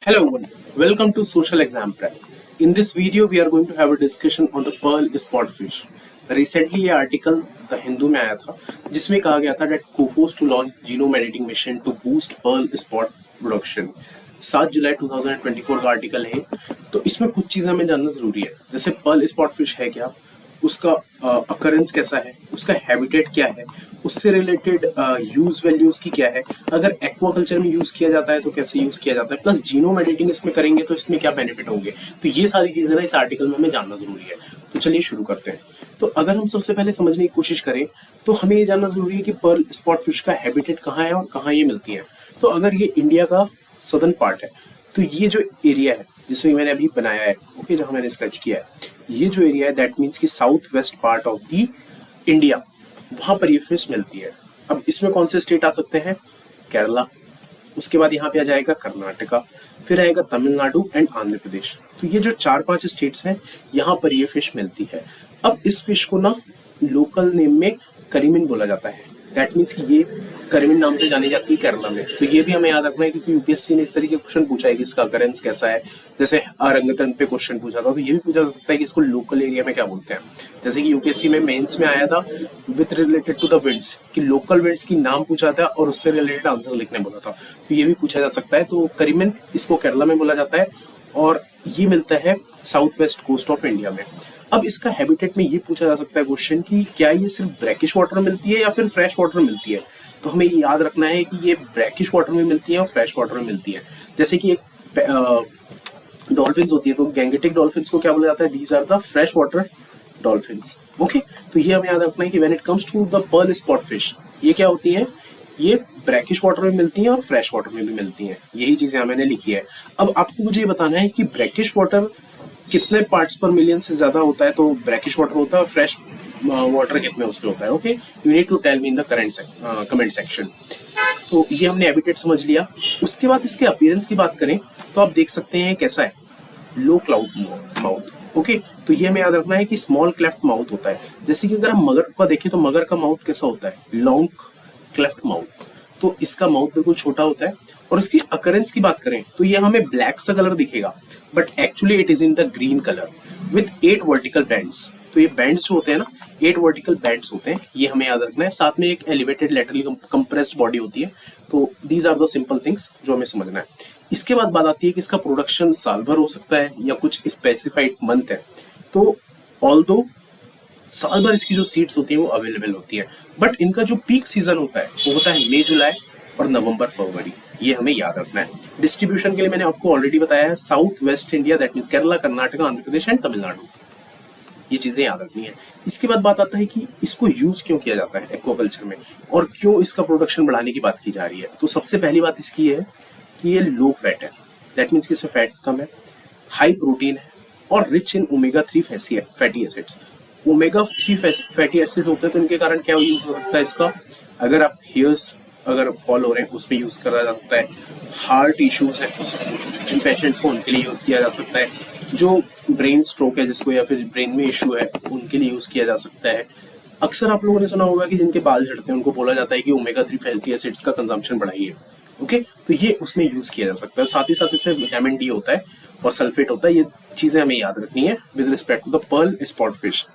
Hello everyone, welcome to Social Exam Prep. In this video, we are going to have a discussion on the pearl spot fish. Recently ये article the Hindu में आया था जिसमें कहा गया था that Coforge to launch genome editing mission to boost pearl spot production. 7 जुलाई 2024 का article है। तो इसमें कुछ चीज़ें हमें जानना जरूरी है, जैसे पर्ल स्पॉट फिश है क्या, उसका अकरेंस कैसा है, उसका हैबिटेट क्या है, उससे रिलेटेड यूज वैल्यूज की क्या है, अगर एक्वाकल्चर में यूज किया जाता है तो कैसे यूज किया जाता है, प्लस जीनोम एडिटिंग इसमें करेंगे तो इसमें क्या बेनिफिट होंगे। तो ये सारी चीजें ना इस आर्टिकल में हमें जानना जरूरी है। तो चलिए शुरू करते हैं। तो अगर हम सबसे पहले समझने की कोशिश करें तो हमें ये जानना जरूरी है कि पर्ल स्पॉट फिश का हैबिटेट कहाँ है और कहाँ ये मिलती है। तो अगर ये इंडिया का सदर्न पार्ट है तो ये जो एरिया है जिसमें मैंने अभी बनाया है, ओके, जहाँ मैंने स्केच किया है, ये जो एरिया है दैट मीन्स कि south west part of the India, वहां पर ये फिश मिलती है। अब इसमें कौन से स्टेट आ सकते हैं? केरला, उसके बाद यहाँ पे आ जाएगा कर्नाटका, फिर आएगा तमिलनाडु एंड आंध्र प्रदेश। तो ये जो 4-5 स्टेट्स हैं यहाँ पर ये फिश मिलती है। अब इस फिश को ना लोकल नेम में करीमिन बोला जाता है। दैट मीन्स कि ये करीमिन नाम से जानी जाती है केरला में। तो ये भी हमें याद रखना है क्योंकि यूपीएससी ने इस तरीके क्वेश्चन पूछा है कि इसका अकरेंस कैसा है। जैसे अरंगतन पे क्वेश्चन पूछा था तो ये भी पूछा जा सकता है कि इसको लोकल एरिया में क्या बोलते हैं। जैसे कि यूपीएससी में मेंस में आया था with related to the winds, कि लोकल विंड्स की नाम पूछा था और उससे रिलेटेड आंसर लिखने बोला था। तो ये भी पूछा जा सकता है। तो करीमिन इसको केरला में बोला जाता है और ये मिलता है south west coast of India में। अब इसका हैबिटेट में ये पूछा जा सकता है क्वेश्चन कि क्या ये सिर्फ ब्रैकिश वाटर में मिलती है या फिर फ्रेश वाटर में मिलती है। तो हमें ये याद रखना है कि ये ब्रैकिश वाटर में मिलती है और फ्रेश वाटर में मिलती है। जैसे कि एक डॉल्फिन्स होती है तो गैंगेटिक डॉल्फिन्स को क्या बोला जाता है? These are the fresh water dolphins. Okay, तो ये हमें याद रखना है कि when it comes to the pearl spot fish, ये क्या होती है? ये ब्रैकिश वाटर में मिलती हैं और फ्रेश वाटर में भी मिलती हैं। यही चीजें मैंने लिखी है। अब आपको मुझे ये बताना है कि ब्रैकिश वाटर कितने पार्ट्स पर मिलियन से ज्यादा होता है तो ब्रैकिश वाटर होता है, और फ्रेश वाटर कितने उसमें होता है। Okay, you need to tell me in the comment section. तो ये हमने हैबिटेट समझ लिया। उसके बाद इसके अपीयरेंस की बात करें तो आप देख सकते हैं कैसा है, लो क्लाउड माउथ। ओके, तो ये हमें याद रखना है कि स्मॉल क्लेफ्ट माउथ होता है। जैसे कि अगर हम मगर का देखें तो मगर का माउथ कैसा होता है? Long cleft mouth. तो इसका माउथ बिल्कुल छोटा होता है। और इसकी अकरेंस की बात करें तो ये हमें ब्लैक सा कलर दिखेगा, but actually it is in the green colour with 8 vertical bands. तो ये बैंड्स जो होते हैं ना, 8 वर्टिकल बैंड्स होते हैं, ये हमें याद रखना है। साथ में एक एलिवेटेड लैटरली कंप्रेस्ड बॉडी होती है। तो these are the simple things जो हमें समझना है। इसके बाद बात आती है कि इसका प्रोडक्शन साल भर हो सकता है या कुछ स्पेसिफाइड मंथ है। तो ऑल्दो साल भर इसकी जो सीड्स होती है वो अवेलेबल होती है, बट इनका जो पीक सीजन होता है वो होता है मई जुलाई और नवंबर फरवरी। ये हमें याद रखना है। डिस्ट्रीब्यूशन के लिए मैंने आपको ऑलरेडी बताया है, south waste India, that means Kerala, Karnataka, Andhra Pradesh and Tamil Nadu. ये चीजें याद रखनी है। इसके बाद बात आता है कि इसको यूज क्यों किया जाता है एक्वाकल्चर में और क्यों इसका प्रोडक्शन बढ़ाने की बात की जा रही है। तो सबसे पहली बात इसकी है कि ये लो फैट है, दैट मीन्स कि इसमें फैट कम है, हाई प्रोटीन है और rich in omega 3 fatty acids. Omega 3 fatty acid होते हैं तो इनके कारण क्या यूज हो सकता है इसका? अगर आप हेयर्स अगर फॉल हो रहे हैं उसमें यूज करा जा सकता है। हार्ट इश्यूज है जिन पेशेंट्स को, उनके लिए यूज किया जा सकता है। जो ब्रेन स्ट्रोक है जिसको या फिर ब्रेन में इशू है उनके लिए यूज किया जा सकता है। अक्सर आप लोगों ने सुना होगा कि जिनके बाल झड़ते हैं उनको बोला जाता है कि ओमेगा 3 फैटी एसिड्स का कंजम्पशन बढ़ाइए। ओके, तो ये उसमें यूज किया जा सकता है। साथ ही साथ इसमें विटामिन डी होता है और सल्फेट होता है। ये चीजें हमें याद रखनी है with respect to the pearl spot fish.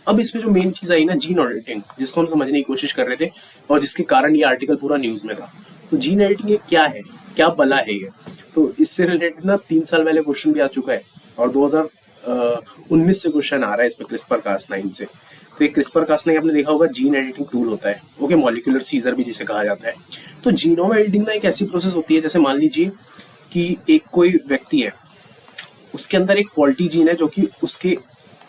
अब इसमें जो मेन चीज आई ना, जीन ऑडिटिंग, जिसको हम समझने की कोशिश कर रहे थे और जिसके कारण ये आर्टिकल पूरा न्यूज में था। तो जीन एडिटिंग ये क्या है, क्या बला है ये? तो इससे रिलेटेड ना 3 साल पहले क्वेश्चन भी आ चुका है और 2019 से क्वेश्चन आ रहा है इसमें क्रिस्पर कास9 से। तो एक क्रिस्पर कास9 आपने देखा होगा जीन एडिटिंग टूल होता है, ओके, मॉलिक्यूलर सीजर भी जिसे कहा जाता है। तो जीनोम एडिटिंग ना एक ऐसी प्रोसेस होती है, जैसे मान लीजिए कि एक कोई व्यक्ति है, उसके अंदर एक फॉल्टी जीन है जो कि उसके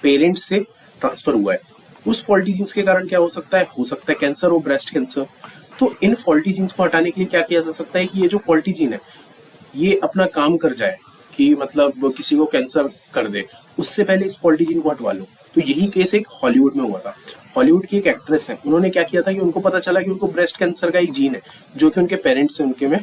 पेरेंट्स से ट्रांसफर हुआ है। उस फॉल्टी जीन्स के कारण क्या हो सकता है? हो सकता है कैंसर हो, ब्रेस्ट कैंसर। तो इन फॉल्टी जीन्स को हटाने के लिए क्या किया जा सकता है कि ये जो फॉल्टी जीन है ये अपना काम कर जाए, कि मतलब किसी को कैंसर कर दे, उससे पहले इस फॉल्टी जीन को हटवा लो। तो यही केस एक हॉलीवुड में हुआ था। हॉलीवुड की एक एक्ट्रेस है, उन्होंने क्या किया था कि उनको पता चला कि उनको ब्रेस्ट कैंसर का एक जीन है जो कि उनके पेरेंट्स से उनके में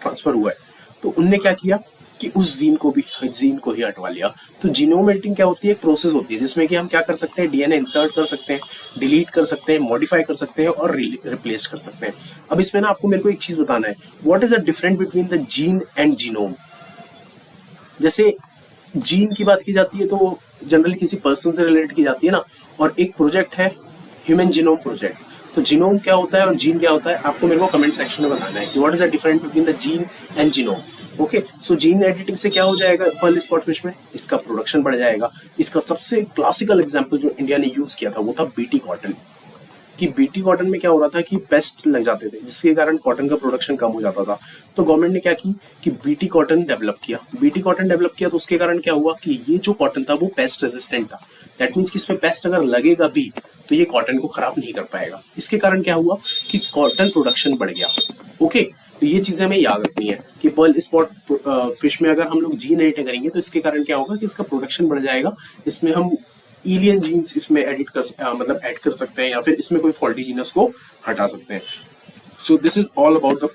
ट्रांसफर हुआ है। तो उनने क्या किया कि उस जीन को ही हटवा लिया। तो जीनोम एडिटिंग क्या होती है? एक प्रोसेस होती है जिसमें कि हम क्या कर सकते हैं, डीएनए इंसर्ट कर सकते हैं, डिलीट कर सकते हैं, मॉडिफाई कर सकते हैं और रिप्लेस कर सकते हैं। अब इसमें ना आपको मेरे को एक चीज बताना है, what is the difference between the gene and genome? जैसे जीन की बात की जाती है तो जनरली किसी पर्सन से रिलेटेड की जाती है ना, और एक प्रोजेक्ट है ह्यूमन जीनोम प्रोजेक्ट। तो जीनोम क्या होता है और जीन क्या होता है, आपको मेरे को कमेंट सेक्शन में बताना है कि what is the difference between the gene and genome. Okay, so gene editing से क्या हो जाएगा पर्ल स्पॉट फिश में, इसका प्रोडक्शन बढ़ जाएगा। इसका सबसे क्लासिकल एग्जांपल जो इंडिया ने यूज किया था वो था बीटी कॉटन। कि बीटी कॉटन में क्या हो रहा था कि पेस्ट लग जाते थे, जिसके कारण कॉटन का प्रोडक्शन कम हो जाता था। तो गवर्नमेंट ने क्या की कि बीटी कॉटन डेवलप किया। बीटी कॉटन डेवलप किया तो उसके कारण क्या हुआ कि ये जो कॉटन था वो पेस्ट रेजिस्टेंट था। दैट मीन्स कि इसमें पेस्ट अगर लगेगा भी तो ये कॉटन को खराब नहीं कर पाएगा। इसके कारण क्या हुआ कि कॉटन प्रोडक्शन बढ़ गया। ओके, तो ये चीजें हमें याद रखनी है कि पर्ल स्पॉट फिश में अगर हम लोग जीन एडिट करेंगे तो इसके कारण क्या होगा कि इसका प्रोडक्शन बढ़ जाएगा। इसमें हम एलियन जीन्स इसमें एडिट मतलब ऐड कर सकते हैं, या फिर इसमें कोई फॉल्टी जीनस को हटा सकते हैं। So this is all about the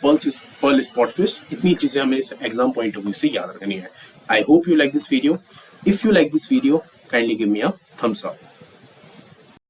pearl spot fish. इतनी चीजें हमें इस एग्जाम पॉइंट ऑफ व्यू से याद रखनी है। I hope you like this video. If you like this video, kindly give me a thumbs up.